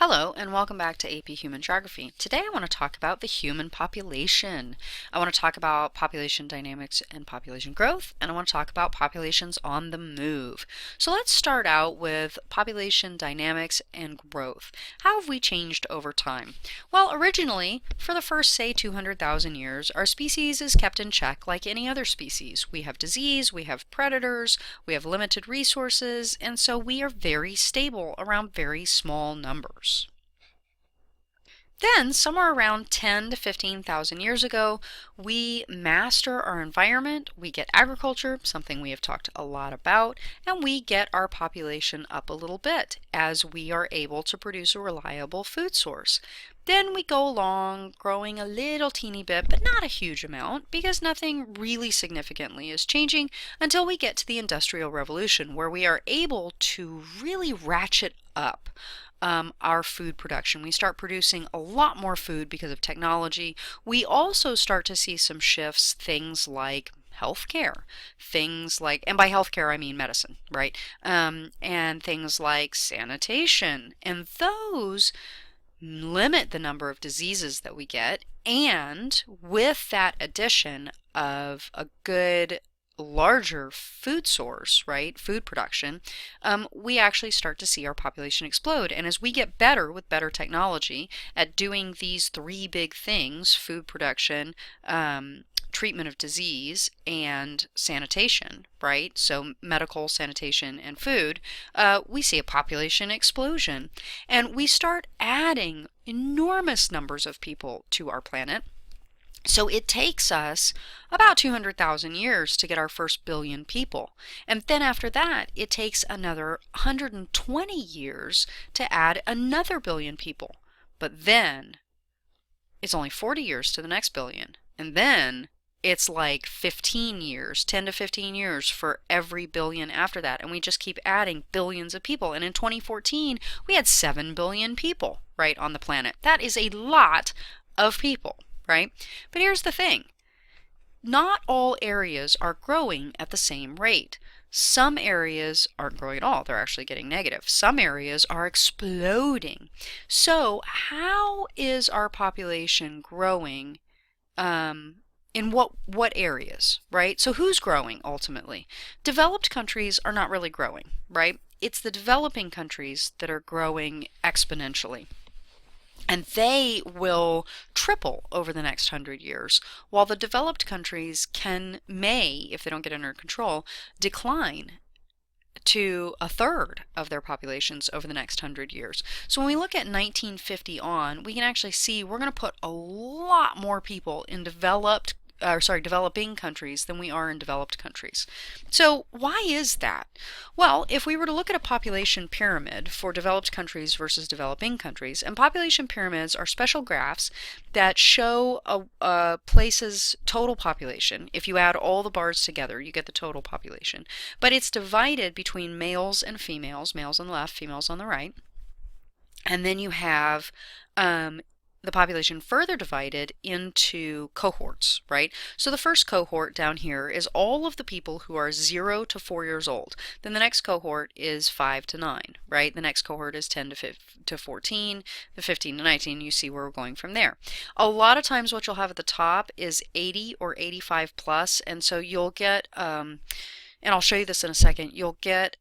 Hello and welcome back to AP Human Geography. Today I want to talk about the human population. I want to talk about population dynamics and population growth, and I want to talk about populations on the move. So let's start out with population dynamics and growth. How have we changed over time? Well, originally, for the first, say, 200,000 years, our species is kept in check like any other species. We have disease, we have predators, we have limited resources, and so we are very stable around very small numbers. Then, somewhere around 10 to 15,000 years ago, we master our environment, we get agriculture, something we have talked a lot about, and we get our population up a little bit as we are able to produce a reliable food source. Then we go along growing a little teeny bit, but not a huge amount, because nothing really significantly is changing until we get to the Industrial Revolution, where we are able to really ratchet up our food production. We start producing a lot more food because of technology. We also start to see some shifts, things like healthcare, things like, and by healthcare I mean medicine, right? And things like sanitation, and those limit the number of diseases that we get. And with that addition of a good larger food source, right, food production, we actually start to see our population explode. And as we get better with better technology at doing these three big things, food production, treatment of disease, and sanitation, right, so medical, sanitation, and food, we see a population explosion. And we start adding enormous numbers of people to our planet. So it takes us about 200,000 years to get our first billion people. And then after that, it takes another 120 years to add another billion people. But then it's only 40 years to the next billion. And then it's like 15 years, 10 to 15 years for every billion after that. And we just keep adding billions of people. And in 2014, we had 7 billion people, right, on the planet. That is a lot of people. Right? But here's the thing. Not all areas are growing at the same rate. Some areas aren't growing at all. They're actually getting negative. Some areas are exploding. So how is our population growing in what areas, right? So who's growing ultimately? Developed countries are not really growing, right? It's the developing countries that are growing exponentially. And they will triple over the next 100 years, while the developed countries may, if they don't get under control, decline to a third of their populations over the next 100 years. So when we look at 1950 on, we can actually see we're going to put a lot more people in developing countries than we are in developed countries. So why is that? Well, if we were to look at a population pyramid for developed countries versus developing countries, and population pyramids are special graphs that show a place's total population. If you add all the bars together, you get the total population. But it's divided between males and females, males on the left, females on the right. And then you have the population further divided into cohorts, right? So the first cohort down here is all of the people who are 0 to 4 years old. Then the next cohort is 5 to 9, right? The next cohort is 10 to 14, the 15 to 19. You see where we're going from there. A lot of times what you'll have at the top is 80 or 85 plus, and so you'll get, and I'll show you this in a second, you'll get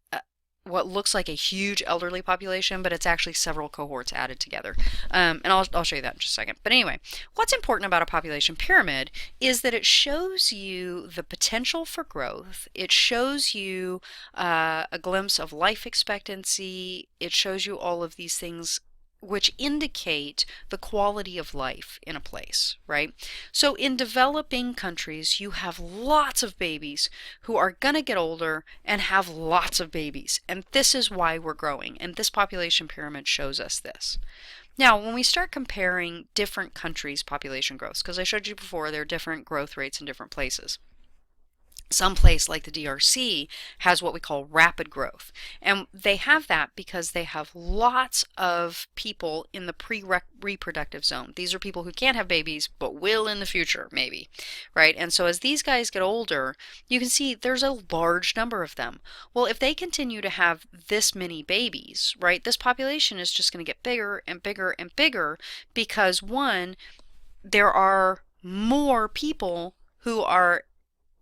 what looks like a huge elderly population, but it's actually several cohorts added together. And I'll show you that in just a second. But anyway, what's important about a population pyramid is that it shows you the potential for growth. It shows you a glimpse of life expectancy. It shows you all of these things which indicate the quality of life in a place, right? So in developing countries, you have lots of babies who are going to get older and have lots of babies. And this is why we're growing. And this population pyramid shows us this. Now, when we start comparing different countries' population growths, because I showed you before there are different growth rates in different places, Some place like the DRC has what we call rapid growth. And they have that because they have lots of people in the pre-reproductive zone. These are people who can't have babies, but will in the future, maybe, right? And so as these guys get older, you can see there's a large number of them. Well, if they continue to have this many babies, right, this population is just going to get bigger and bigger and bigger because, one, there are more people who are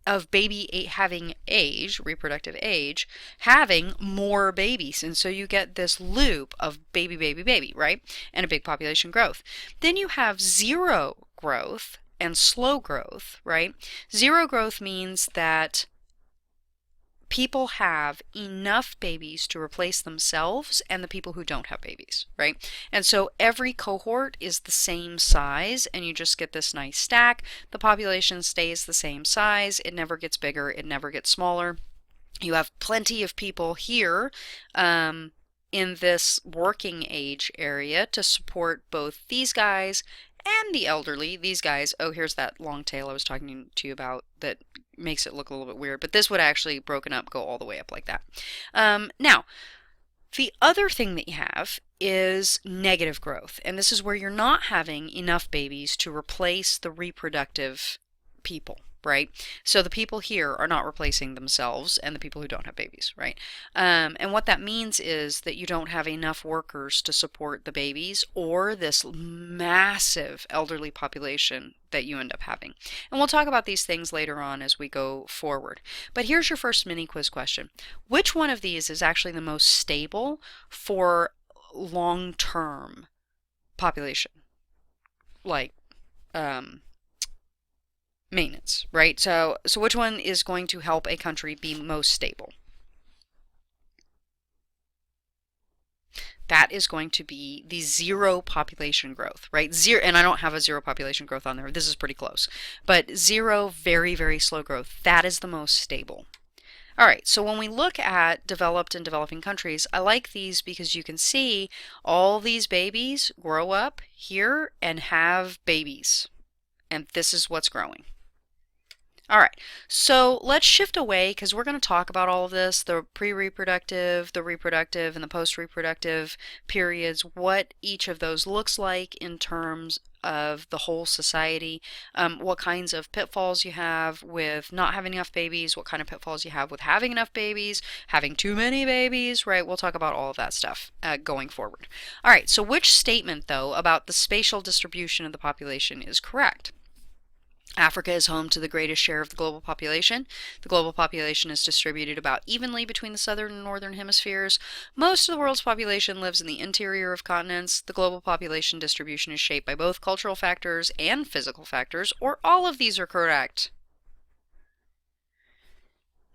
of having age, reproductive age, having more babies. And so you get this loop of baby, baby, baby, right? And a big population growth. Then you have zero growth and slow growth, right? Zero growth means that people have enough babies to replace themselves and the people who don't have babies, right? And so every cohort is the same size and you just get this nice stack. The population stays the same size. It never gets bigger. It never gets smaller. You have plenty of people here in this working age area to support both these guys and the elderly. These guys, oh, here's that long tail I was talking to you about that makes it look a little bit weird, but this would actually broken up go all the way up like that. Now, the other thing that you have is negative growth, and this is where you're not having enough babies to replace the reproductive people, right? So the people here are not replacing themselves and the people who don't have babies, right? And what that means is that you don't have enough workers to support the babies or this massive elderly population that you end up having. And we'll talk about these things later on as we go forward. But here's your first mini quiz question. Which one of these is actually the most stable for long-term population? Like, maintenance, right? So which one is going to help a country be most stable? That is going to be the zero population growth, right? Zero, and I don't have a zero population growth on there. This is pretty close. But zero, very, very slow growth. That is the most stable. All right, so when we look at developed and developing countries, I like these because you can see all these babies grow up here and have babies. And this is what's growing. All right, so let's shift away because we're going to talk about all of this, the pre-reproductive, the reproductive, and the post-reproductive periods, what each of those looks like in terms of the whole society, what kinds of pitfalls you have with not having enough babies, what kind of pitfalls you have with having enough babies, having too many babies, right? We'll talk about all of that stuff going forward. All right, so which statement, though, about the spatial distribution of the population is correct? Africa is home to the greatest share of the global population. The global population is distributed about evenly between the southern and northern hemispheres. Most of the world's population lives in the interior of continents. The global population distribution is shaped by both cultural factors and physical factors, or all of these are correct.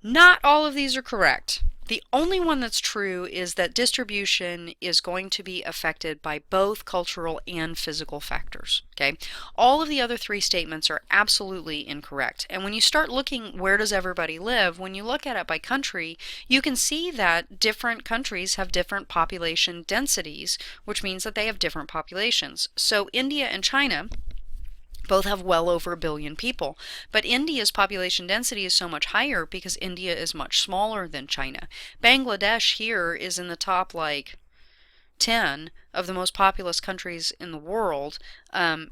Not all of these are correct. The only one that's true is that distribution is going to be affected by both cultural and physical factors, okay? All of the other three statements are absolutely incorrect. And when you start looking where does everybody live, when you look at it by country, you can see that different countries have different population densities, which means that they have different populations. So India and China both have well over 1 billion people. But India's population density is so much higher because India is much smaller than China. Bangladesh here is in the top, like, 10 of the most populous countries in the world.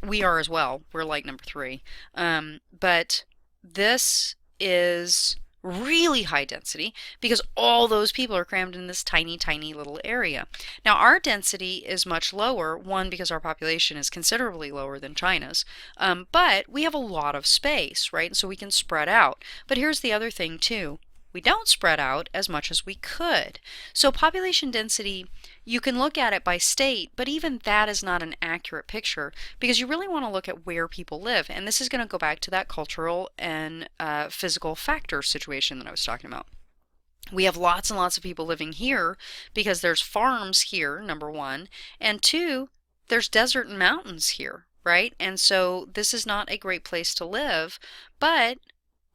We are as well. We're like number 3. But this is really high density because all those people are crammed in this tiny, tiny little area. Now, our density is much lower, one, because our population is considerably lower than China's, but we have a lot of space, right? So we can spread out. But here's the other thing, too. We don't spread out as much as we could. So population density, you can look at it by state, but even that is not an accurate picture because you really want to look at where people live. And this is going to go back to that cultural and physical factor situation that I was talking about. We have lots and lots of people living here because there's farms here, number one, and two, there's desert and mountains here, right? And so this is not a great place to live, but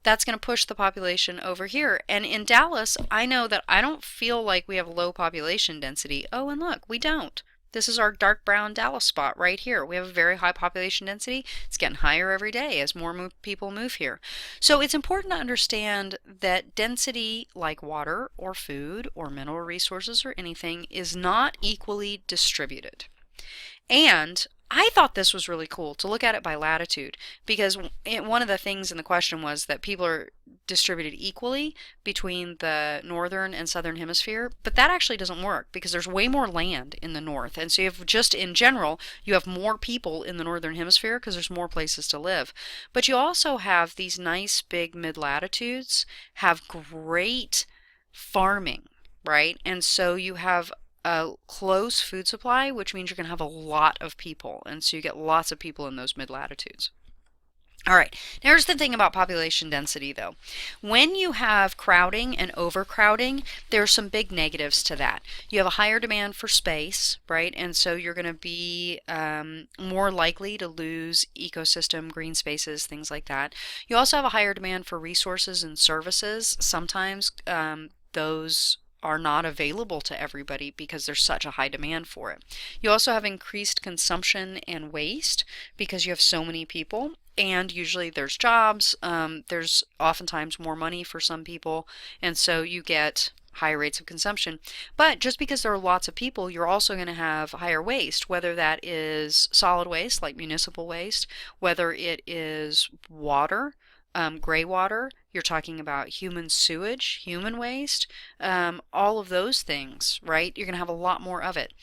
that's going to push the population over here. And in Dallas, I know that I don't feel like we have low population density. Oh, and look, we don't. This is our dark brown Dallas spot right here. We have a very high population density. It's getting higher every day as more people move here. So it's important to understand that density, like water or food or mineral resources or anything, is not equally distributed. And I thought this was really cool to look at it by latitude, because one of the things in the question was that people are distributed equally between the northern and southern hemisphere, but that actually doesn't work because there's way more land in the north. And so you have, just in general, you have more people in the northern hemisphere because there's more places to live. But you also have these nice big mid-latitudes have great farming, right? And so you have a close food supply, which means you're going to have a lot of people. And so you get lots of people in those mid-latitudes. All right, now here's the thing about population density, though. When you have crowding and overcrowding, there are some big negatives to that. You have a higher demand for space, right? And so you're going to be more likely to lose ecosystem, green spaces, things like that. You also have a higher demand for resources and services. Sometimes those are not available to everybody because there's such a high demand for it. You also have increased consumption and waste because you have so many people, and usually there's jobs, there's oftentimes more money for some people, and so you get higher rates of consumption. But just because there are lots of people, you're also going to have higher waste, whether that is solid waste like municipal waste, whether it is water, gray water, you're talking about human sewage, human waste, all of those things, right? You're going to have a lot more of it.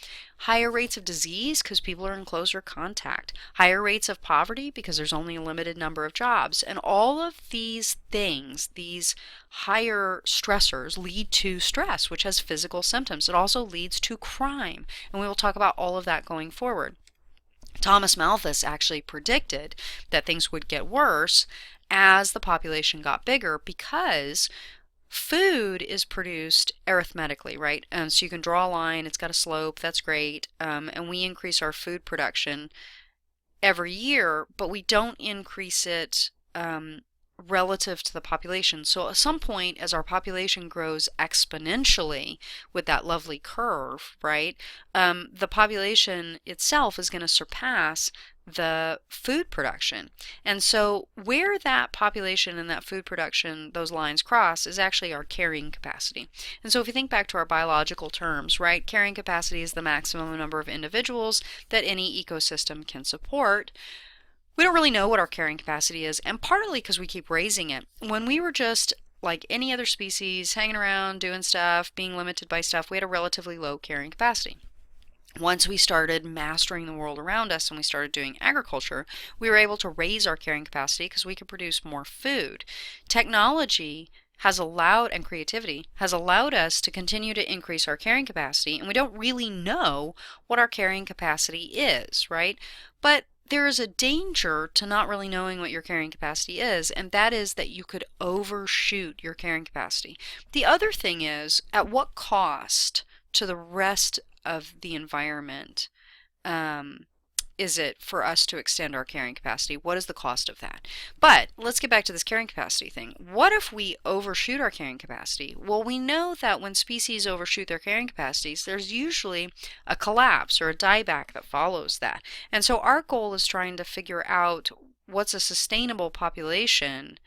Higher rates of disease because people are in closer contact. Higher rates of poverty because there's only a limited number of jobs. And all of these things, these higher stressors, lead to stress, which has physical symptoms. It also leads to crime. And we will talk about all of that going forward. Thomas Malthus actually predicted that things would get worse as the population got bigger because food is produced arithmetically, right? So you can draw a line, it's got a slope, that's great, and we increase our food production every year, but we don't increase it relative to the population. So at some point, as our population grows exponentially with that lovely curve, right, the population itself is going to surpass the food production. And so where that population and that food production, those lines cross, is actually our carrying capacity. And so if you think back to our biological terms, right, carrying capacity is the maximum number of individuals that any ecosystem can support. We don't really know what our carrying capacity is, and partly because we keep raising it. When we were just like any other species, hanging around, doing stuff, being limited by stuff, we had a relatively low carrying capacity. Once we started mastering the world around us and we started doing agriculture, we were able to raise our carrying capacity because we could produce more food. Technology has allowed, and creativity has allowed us to continue to increase our carrying capacity, and we don't really know what our carrying capacity is, right? But there is a danger to not really knowing what your carrying capacity is, and that is that you could overshoot your carrying capacity. The other thing is, at what cost to the rest of the environment is it for us to extend our carrying capacity? What is the cost of that? But let's get back to this carrying capacity thing. What if we overshoot our carrying capacity? Well, we know that when species overshoot their carrying capacities, there's usually a collapse or a dieback that follows that. And so our goal is trying to figure out what's a sustainable population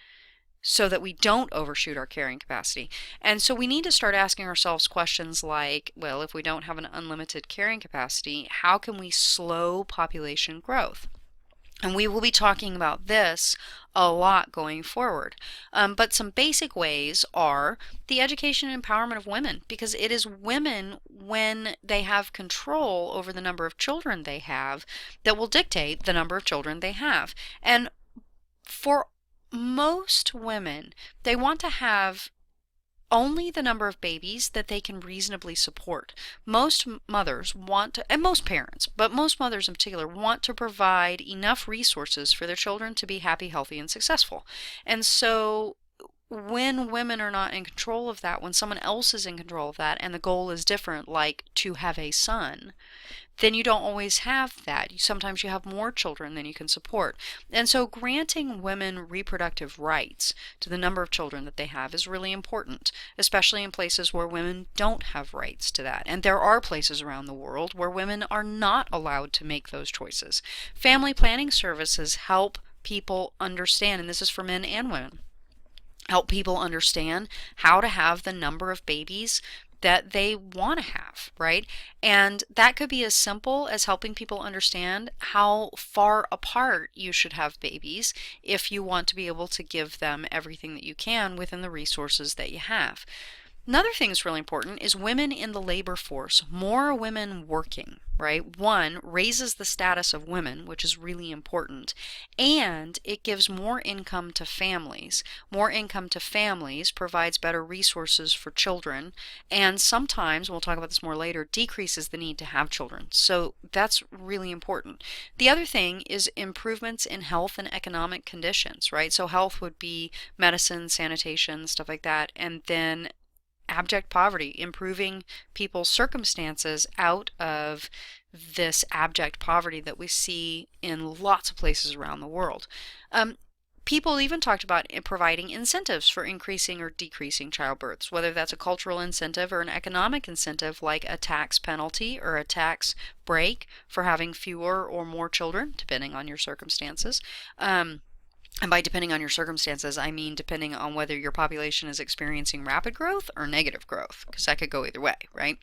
so that we don't overshoot our carrying capacity. And so we need to start asking ourselves questions like, well, if we don't have an unlimited carrying capacity, how can we slow population growth? And we will be talking about this a lot going forward. But some basic ways are the education and empowerment of women, because it is women, when they have control over the number of children they have, that will dictate the number of children they have. And for most women, they want to have only the number of babies that they can reasonably support. Most mothers want to, and most parents, but most mothers in particular, want to provide enough resources for their children to be happy, healthy, and successful. And so when women are not in control of that, when someone else is in control of that, and the goal is different, like to have a son, then you don't always have that. Sometimes you have more children than you can support. And so granting women reproductive rights to the number of children that they have is really important, especially in places where women don't have rights to that. And there are places around the world where women are not allowed to make those choices. Family planning services help people understand, and this is for men and women, help people understand how to have the number of babies that they want to have, right? And that could be as simple as helping people understand how far apart you should have babies if you want to be able to give them everything that you can within the resources that you have. Another thing that's really important is women in the labor force. More women working, right? One, raises the status of women, which is really important, and it gives more income to families. More income to families provides better resources for children, and sometimes, we'll talk about this more later, decreases the need to have children. So that's really important. The other thing is improvements in health and economic conditions, right? So health would be medicine, sanitation, stuff like that, and then abject poverty, improving people's circumstances out of this abject poverty that we see in lots of places around the world. Um, People even talked about providing incentives for increasing or decreasing childbirths, whether that's a cultural incentive or an economic incentive like a tax penalty or a tax break for having fewer or more children, depending on your circumstances. And by depending on your circumstances, I mean depending on whether your population is experiencing rapid growth or negative growth, because that could go either way, right?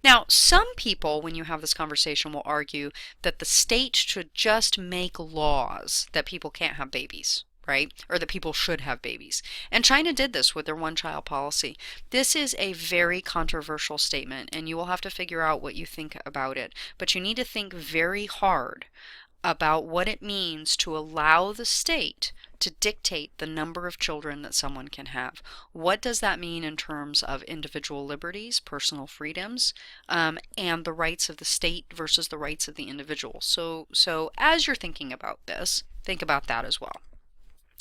Now, some people, when you have this conversation, will argue that the state should just make laws that people can't have babies, right? Or that people should have babies. And China did this with their one-child policy. This is a very controversial statement, and you will have to figure out what you think about it. But you need to think very hard about what it means to allow the state to dictate the number of children that someone can have. What does that mean in terms of individual liberties, personal freedoms, and the rights of the state versus the rights of the individual? So as you're thinking about this, think about that as well.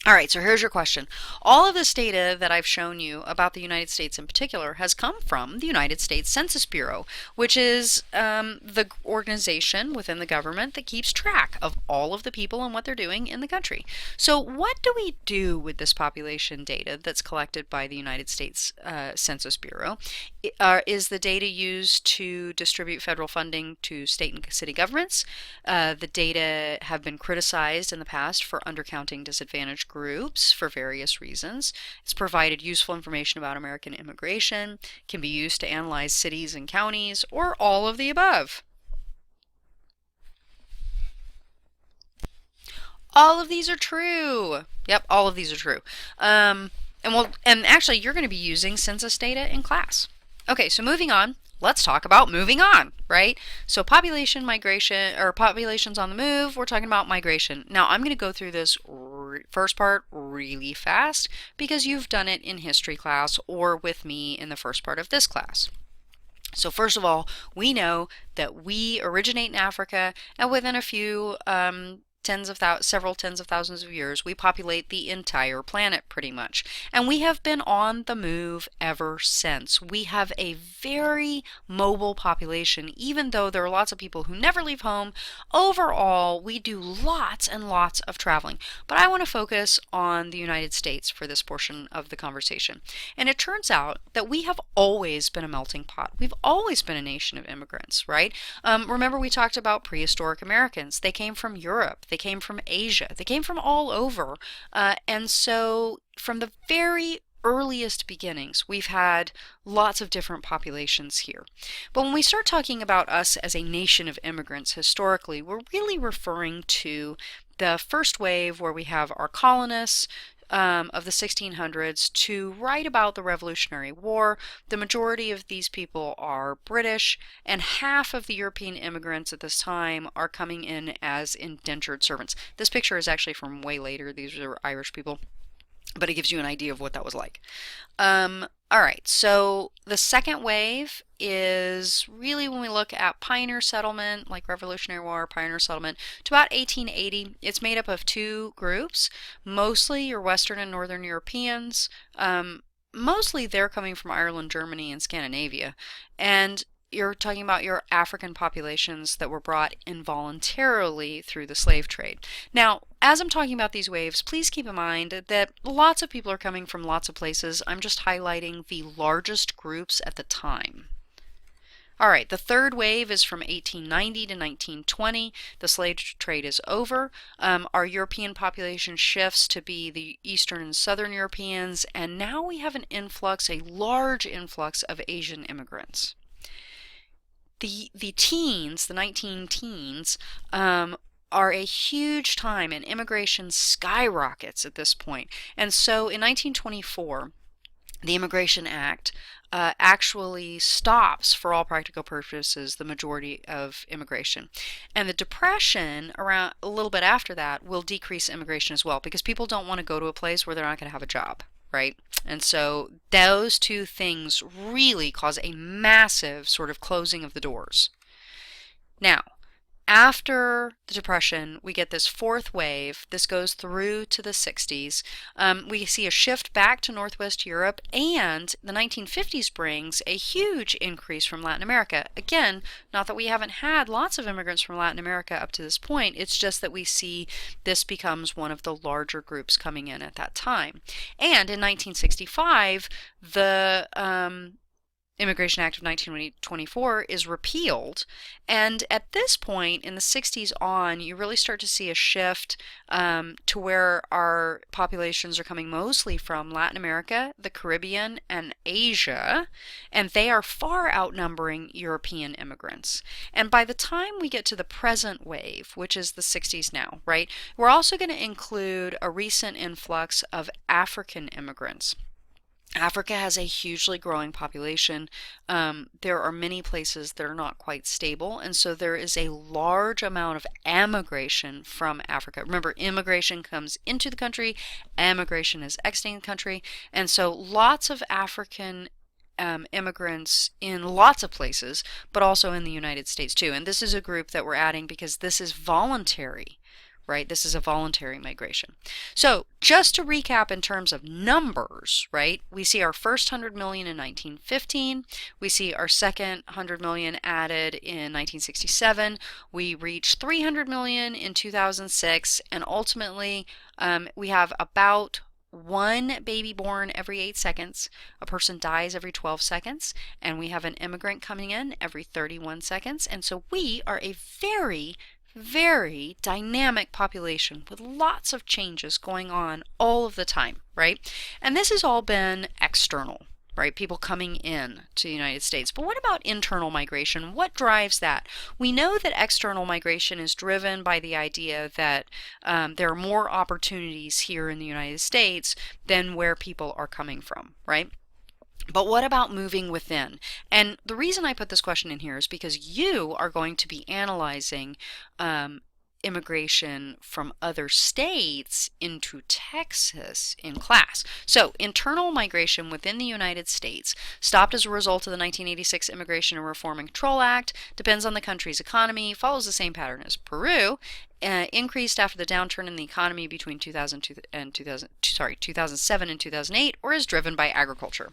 All right, so here's your question. All of this data that I've shown you about the United States in particular has come from the United States Census Bureau, which is the organization within the government that keeps track of all of the people and what they're doing in the country. So what do we do with this population data that's collected by the United States Census Bureau? Is the data used to distribute federal funding to state and city governments? The data have been criticized in the past for undercounting disadvantaged groups for various reasons. It's provided useful information about American immigration, can be used to analyze cities and counties, or all of the above. All of these are true. Yep, all of these are true. And actually, you're going to be using census data in class. Okay, so moving on. Let's talk about moving on, right? So population migration, or populations on the move, we're talking about migration. Now, I'm going to go through this first part really fast because you've done it in history class or with me in the first part of this class. So first of all, we know that we originate in Africa, and within a few several tens of thousands of years, we populate the entire planet pretty much. And we have been on the move ever since. We have a very mobile population, even though there are lots of people who never leave home. Overall, we do lots and lots of traveling. But I want to focus on the United States for this portion of the conversation. And it turns out that we have always been a melting pot. We've always been a nation of immigrants, right? Remember we talked about prehistoric Americans. They came from Europe. They came from Asia. They came from all over. And so from the very earliest beginnings, we've had lots of different populations here. But when we start talking about us as a nation of immigrants historically, we're really referring to the first wave where we have our colonists, of the 1600s to right about the Revolutionary War. The majority of these people are British, and half of the European immigrants at this time are coming in as indentured servants. This picture is actually from way later. These are Irish people, but it gives you an idea of what that was like. All All right, so the second wave is really when we look at pioneer settlement, like Revolutionary War, pioneer settlement, to about 1880. It's made up of two groups, mostly your Western and Northern Europeans. Mostly they're coming from Ireland, Germany, and Scandinavia. And you're talking about your African populations that were brought involuntarily through the slave trade. Now, as I'm talking about these waves, please keep in mind that lots of people are coming from lots of places. I'm just highlighting the largest groups at the time. All right, the third wave is from 1890 to 1920. The slave trade is over. Our European population shifts to be the Eastern and Southern Europeans, and now we have an influx, a large influx of Asian immigrants. The teens, the 19 teens, are a huge time, and immigration skyrockets at this point. And so in 1924, the Immigration Act actually stops, for all practical purposes, the majority of immigration. And the Depression, around a little bit after that, will decrease immigration as well, because people don't want to go to a place where they're not going to have a job, right? And so those two things really cause a massive sort of closing of the doors. Now, after the Depression, we get this fourth wave. This goes through to the 60s. We see a shift back to Northwest Europe, and the 1950s brings a huge increase from Latin America. Again, not that we haven't had lots of immigrants from Latin America up to this point, it's just that we see this becomes one of the larger groups coming in at that time. And in 1965, the Immigration Act of 1924 is repealed, and at this point in the 60s on, you really start to see a shift to where our populations are coming mostly from Latin America, the Caribbean, and Asia, and they are far outnumbering European immigrants. And by the time we get to the present wave, which is the 60s now, right, we're also going to include a recent influx of African immigrants. Africa has a hugely growing population. There are many places that are not quite stable, and so there is a large amount of emigration from Africa. Remember, immigration comes into the country, emigration is exiting the country, and so lots of African immigrants in lots of places, but also in the United States too. And this is a group that we're adding because this is voluntary. Right? This is a voluntary migration. So just to recap in terms of numbers, right? We see our first 100 million in 1915. We see our second 100 million added in 1967. We reach 300 million in 2006. And ultimately, we have about one baby born every 8 seconds. A person dies every 12 seconds. And we have an immigrant coming in every 31 seconds. And so we are a very dynamic population with lots of changes going on all of the time, right? And this has all been external, right? People coming in to the United States. But what about internal migration? What drives that? We know that external migration is driven by the idea that there are more opportunities here in the United States than where people are coming from, right? But what about moving within? And the reason I put this question in here is because you are going to be analyzing immigration from other states into Texas in class. So internal migration within the United States stopped as a result of the 1986 Immigration and Reform and Control Act, depends on the country's economy, follows the same pattern as Peru, increased after the downturn in the economy between 2007 and 2008, or is driven by agriculture.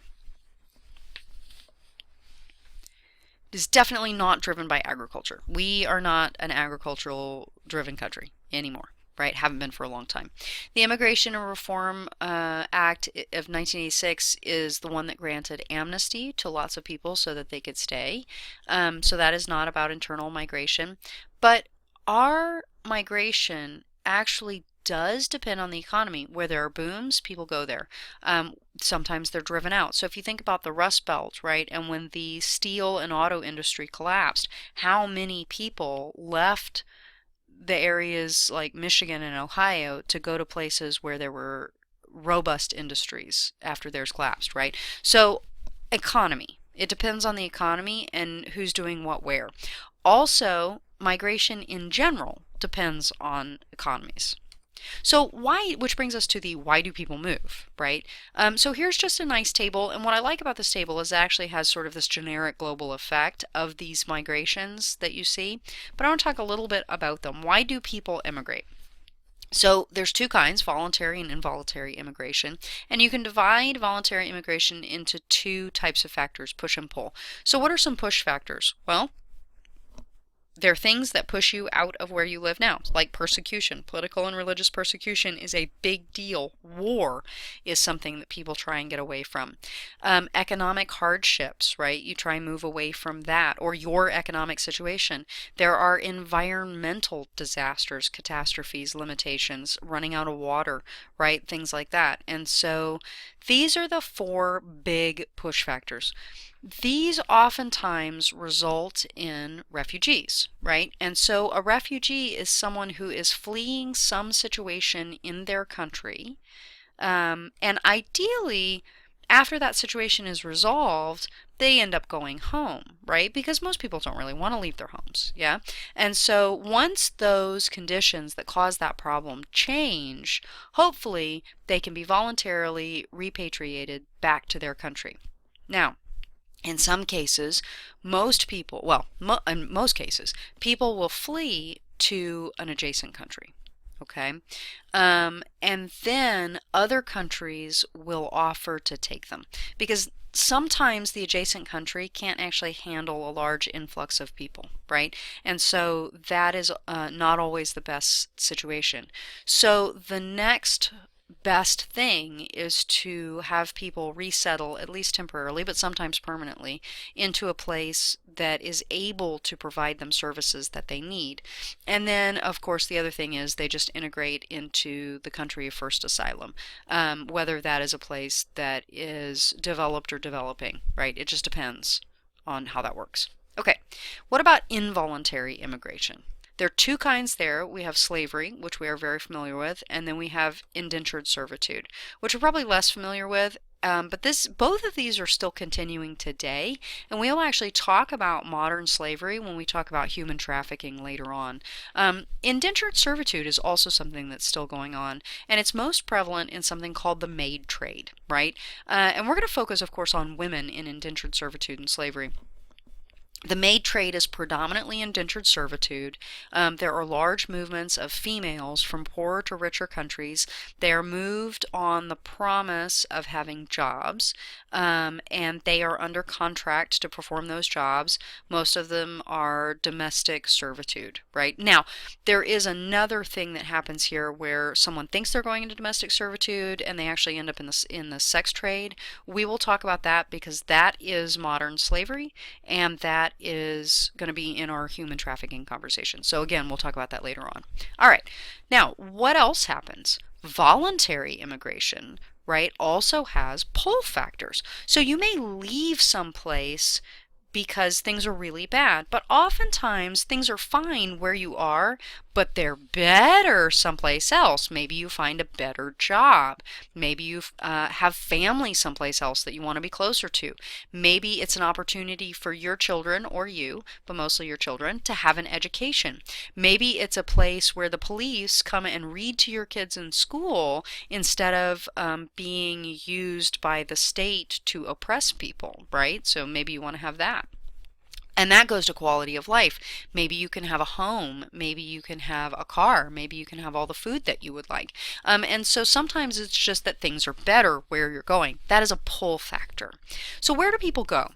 Is definitely not driven by agriculture. We are not an agricultural driven country anymore, right? Haven't been for a long time. The Immigration and Reform Act of 1986 is the one that granted amnesty to lots of people so that they could stay. So that is not about internal migration. But our migration actually does depend on the economy. Where there are booms, people go there. Sometimes they're driven out. So if you think about the Rust Belt, right, and when the steel and auto industry collapsed, how many people left the areas like Michigan and Ohio to go to places where there were robust industries after theirs collapsed, right? So economy. It depends on the economy and who's doing what where. Also, migration in general depends on economies. So why, which brings us to the why do people move, right? So here's just a nice table, and what I like about this table is it actually has sort of this generic global effect of these migrations that you see, but I want to talk a little bit about them. Why do people immigrate? So there's two kinds, voluntary and involuntary immigration, and you can divide voluntary immigration into two types of factors, push and pull. So what are some push factors? Well, there are things that push you out of where you live now, like persecution. Political and religious persecution is a big deal. War is something that people try and get away from. Economic hardships, right? You try and move away from that or your economic situation. There are environmental disasters, catastrophes, limitations, running out of water, right? Things like that. And so these are the four big push factors. These oftentimes result in refugees, right? And so a refugee is someone who is fleeing some situation in their country. And ideally, after that situation is resolved, they end up going home, right? Because most people don't really want to leave their homes, yeah? And so once those conditions that cause that problem change, hopefully they can be voluntarily repatriated back to their country. Now, in some cases, most people, well, in most cases, people will flee to an adjacent country. Okay. And then other countries will offer to take them because sometimes the adjacent country can't actually handle a large influx of people, right? And so that is not always the best situation. So the next best thing is to have people resettle, at least temporarily, but sometimes permanently, into a place that is able to provide them services that they need. And then, of course, the other thing is they just integrate into the country of first asylum, whether that is a place that is developed or developing, right? It just depends on how that works. Okay, what about involuntary immigration? There are two kinds there. We have slavery, which we are very familiar with, and then we have indentured servitude, which we're probably less familiar with. But both of these are still continuing today, and we'll actually talk about modern slavery when we talk about human trafficking later on. Indentured servitude is also something that's still going on, and it's most prevalent in something called the maid trade, right? And we're going to focus, of course, on women in indentured servitude and slavery. The maid trade is predominantly indentured servitude. There are large movements of females from poorer to richer countries. They are moved on the promise of having jobs, and they are under contract to perform those jobs. Most of them are domestic servitude, right? Now, there is another thing that happens here where someone thinks they're going into domestic servitude and they actually end up in the sex trade. We will talk about that because that is modern slavery, and that is going to be in our human trafficking conversation. So again, we'll talk about that later on. All right. Now, what else happens? Voluntary immigration, right, also has pull factors. So you may leave someplace because things are really bad, but oftentimes things are fine where you are, but they're better someplace else. Maybe you find a better job. Maybe you have family someplace else that you want to be closer to. Maybe it's an opportunity for your children or you, but mostly your children, to have an education. Maybe it's a place where the police come and read to your kids in school instead of being used by the state to oppress people, right? So maybe you want to have that. And that goes to quality of life. Maybe you can have a home. Maybe you can have a car. Maybe you can have all the food that you would like. And so sometimes it's just that things are better where you're going. That is a pull factor. So where do people go?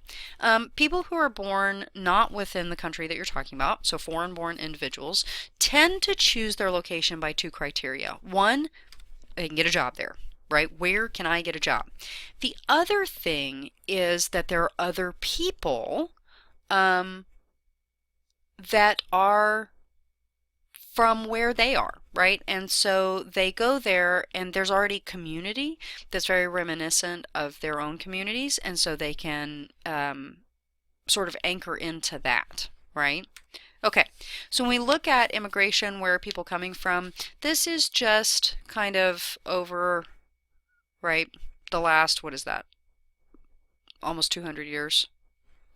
People who are born not within the country that you're talking about, so foreign-born individuals, tend to choose their location by two criteria. One, they can get a job there. Right? Where can I get a job? The other thing is that there are other people that are from where they are, right? And so they go there and there's already community that's very reminiscent of their own communities, and so they can sort of anchor into that, right? Okay, so when we look at immigration, where are people coming from, this is just kind of over, right, the last, what is that, almost 200 years.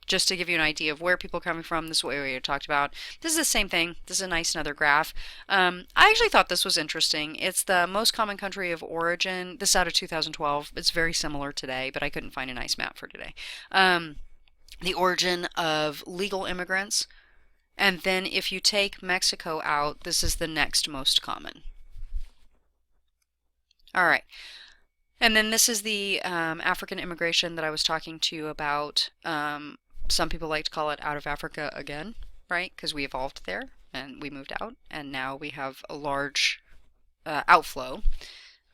just to give you an idea of where people are coming from. This is what we talked about. This is the same thing. This is a nice another graph. I actually thought this was interesting. It's the most common country of origin. This is out of 2012. It's very similar today, but I couldn't find a nice map for today. The origin of legal immigrants. And then if you take Mexico out, this is the next most common. All right. And then this is the African immigration that I was talking to you about. Some people like to call it out of Africa again, right? Because we evolved there and we moved out, and now we have a large outflow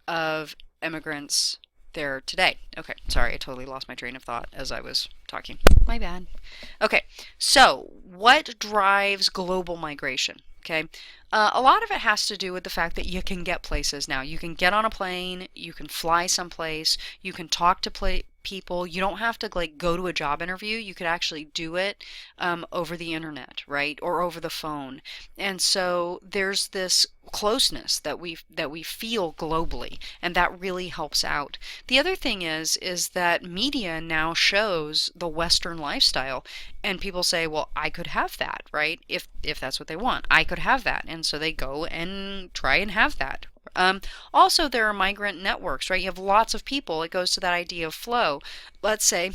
of immigrants there today. Okay, sorry, I totally lost my train of thought as I was talking. My bad. Okay, so what drives global migration? Okay, a lot of it has to do with the fact that you can get places now. You can get on a plane, you can fly someplace, you can talk to people. You don't have to like go to a job interview. You could actually do it over the internet, right, or over the phone. And so there's this closeness that we feel globally, and that really helps out. The other thing is that media now shows the Western lifestyle, and people say, well, I could have that, right? If that's what they want, I could have that, and so they go and try and have that. Also, there are migrant networks, right? You have lots of people. It goes to that idea of flow. Let's say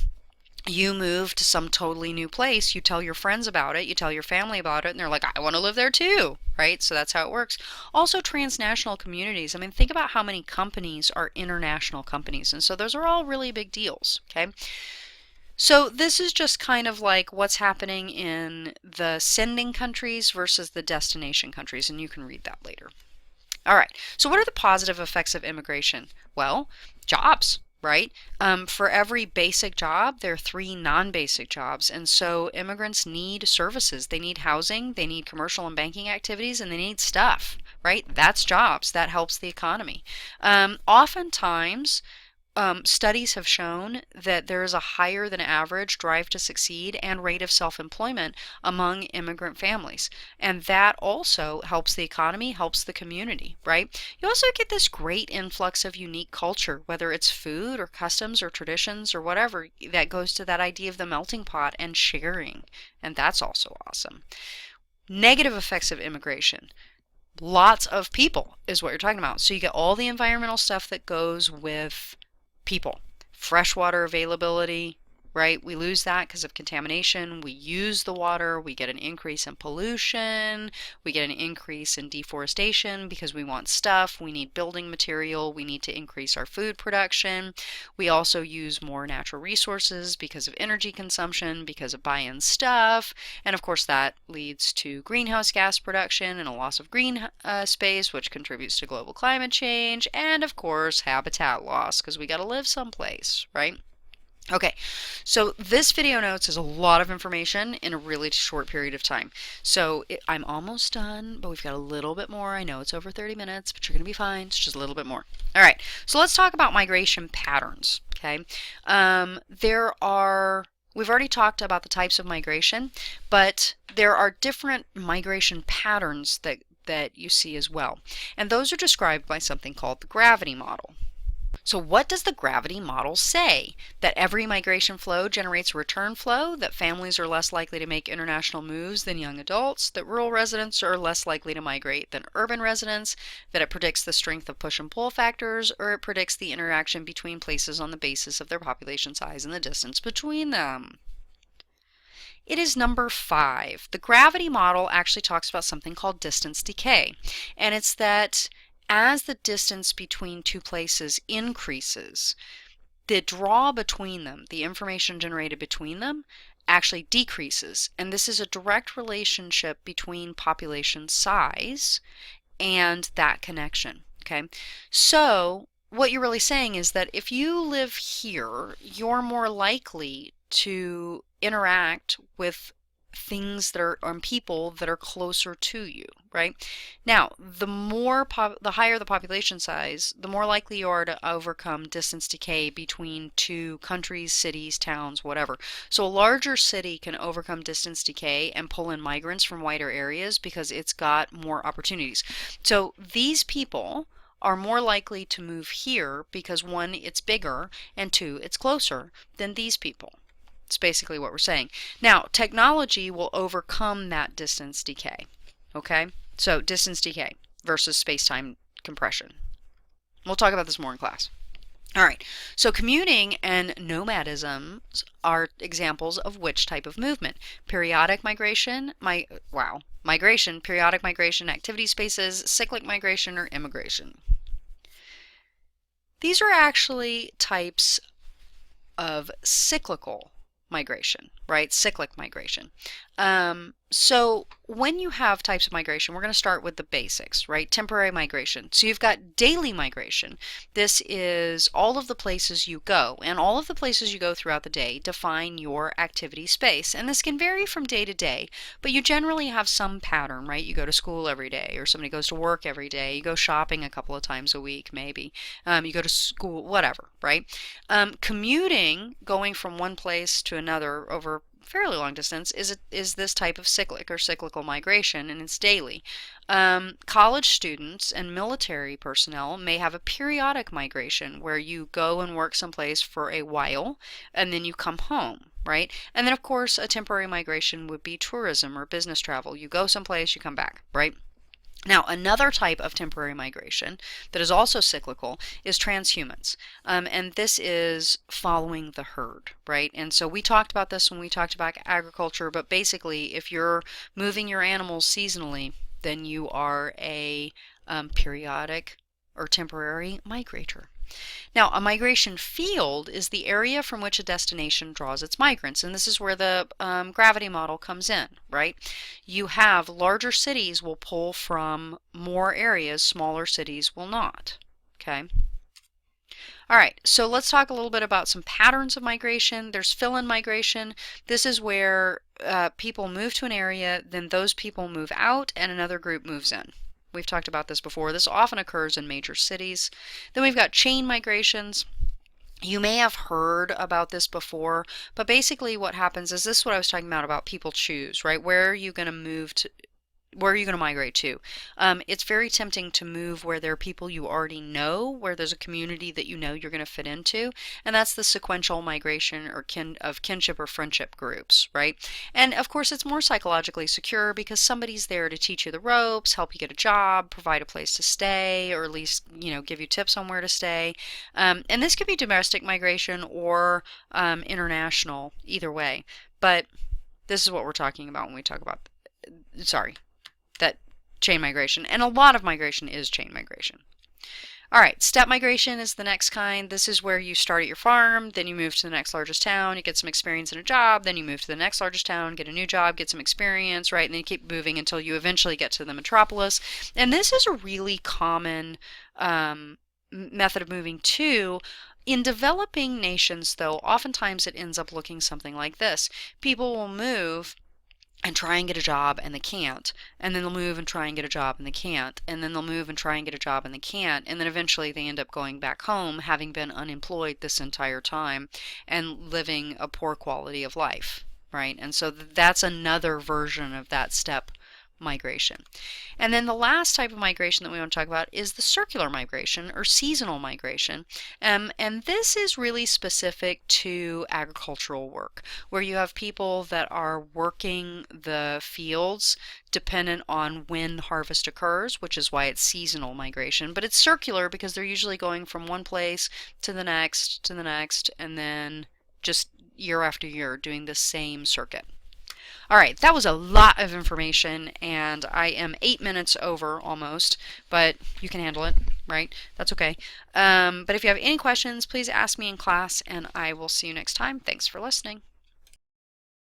you move to some totally new place, you tell your friends about it, you tell your family about it, and they're like, I want to live there too, right? So that's how it works. Also, transnational communities. I mean, think about how many companies are international companies, and so those are all really big deals, okay? So this is just kind of like what's happening in the sending countries versus the destination countries, and you can read that later. All right, so what are the positive effects of immigration? Well, jobs, right? For every basic job, there are 3 non-basic jobs, and so immigrants need services. They need housing, they need commercial and banking activities, and they need stuff, right? That's jobs. That helps the economy. Oftentimes, studies have shown that there is a higher than average drive to succeed and rate of self-employment among immigrant families. And that also helps the economy, helps the community, right? You also get this great influx of unique culture, whether it's food or customs or traditions or whatever, that goes to that idea of the melting pot and sharing. And that's also awesome. Negative effects of immigration. Lots of people is what you're talking about. So you get all the environmental stuff that goes with people. Freshwater availability, right? We lose that because of contamination. We use the water. We get an increase in pollution. We get an increase in deforestation because we want stuff. We need building material. We need to increase our food production. We also use more natural resources because of energy consumption, because of buying stuff. And of course, that leads to greenhouse gas production and a loss of green space, which contributes to global climate change. And of course, habitat loss because we got to live someplace, right? Okay, so this video notes is a lot of information in a really short period of time. So I'm almost done, but we've got a little bit more. I know it's over 30 minutes, but you're going to be fine. It's just a little bit more. All right, so let's talk about migration patterns, okay? We've already talked about the types of migration, but there are different migration patterns that you see as well. And those are described by something called the gravity model. So what does the gravity model say? That every migration flow generates a return flow, that families are less likely to make international moves than young adults, that rural residents are less likely to migrate than urban residents, that it predicts the strength of push and pull factors, or it predicts the interaction between places on the basis of their population size and the distance between them. It is number 5. The gravity model actually talks about something called distance decay, and it's that as the distance between two places increases, the draw between them, the information generated between them, actually decreases. And this is a direct relationship between population size and that connection. Okay, so what you're really saying is that if you live here, you're more likely to interact with things that are on people that are closer to you, right? Now, the higher the population size, the more likely you are to overcome distance decay between two countries, cities, towns, whatever. So a larger city can overcome distance decay and pull in migrants from wider areas because it's got more opportunities. So these people are more likely to move here because 1, it's bigger, and 2, it's closer than these people. It's basically what we're saying. Now, technology will overcome that distance decay. Okay? So, distance decay versus space-time compression. We'll talk about this more in class. All right, so commuting and nomadism are examples of which type of movement? Periodic migration, migration, periodic migration, activity spaces, cyclic migration, or immigration. These are actually types of cyclical migration, right? Cyclic migration. So when you have types of migration, we're going to start with the basics, right? Temporary migration. So you've got daily migration. This is all of the places you go, and all of the places you go throughout the day define your activity space. And this can vary from day to day, but you generally have some pattern, right? You go to school every day, or somebody goes to work every day. You go shopping a couple of times a week, maybe. You go to school, whatever, right? Commuting, going from one place to another over fairly long distance, is this type of cyclic or cyclical migration, and it's daily. College students and military personnel may have a periodic migration where you go and work someplace for a while and then you come home, right? And then of course a temporary migration would be tourism or business travel. You go someplace, you come back, right? Now, another type of temporary migration that is also cyclical is transhumance. And this is following the herd, right? And so we talked about this when we talked about agriculture, but basically, if you're moving your animals seasonally, then you are a periodic or temporary migrator. Now, a migration field is the area from which a destination draws its migrants, and this is where the gravity model comes in, right? You have larger cities will pull from more areas, smaller cities will not, okay? All right, so let's talk a little bit about some patterns of migration. There's fill-in migration. This is where people move to an area, then those people move out, and another group moves in. We've talked about this before. This often occurs in major cities. Then we've got chain migrations. You may have heard about this before, but basically what happens is this is what I was talking about people choose, right? Where are you going to move to? Where are you going to migrate to? It's very tempting to move where there are people you already know, where there's a community that you know you're going to fit into, and that's the sequential migration or of kinship or friendship groups, right? And of course, it's more psychologically secure because somebody's there to teach you the ropes, help you get a job, provide a place to stay, or at least give you tips on where to stay. And this could be domestic migration or international, either way. But this is what we're talking about when we talk about, that chain migration, and a lot of migration is chain migration. All right, step migration is the next kind. This is where you start at your farm, then you move to the next largest town, you get some experience in a job, then you move to the next largest town, get a new job, get some experience, right? And then you keep moving until you eventually get to the metropolis. And this is a really common method of moving too. In developing nations, though, oftentimes it ends up looking something like this. People will move and try and get a job and they can't, and then they'll move and try and get a job and they can't, and then they'll move and try and get a job and they can't, and then eventually they end up going back home having been unemployed this entire time and living a poor quality of life, right? And so that's another version of that step migration. And then the last type of migration that we want to talk about is the circular migration or seasonal migration. And this is really specific to agricultural work, where you have people that are working the fields dependent on when harvest occurs, which is why it's seasonal migration. But it's circular because they're usually going from one place to the next, and then just year after year doing the same circuit. All right, that was a lot of information, and I am 8 minutes over almost, but you can handle it, right? That's okay. But if you have any questions, please ask me in class, and I will see you next time. Thanks for listening.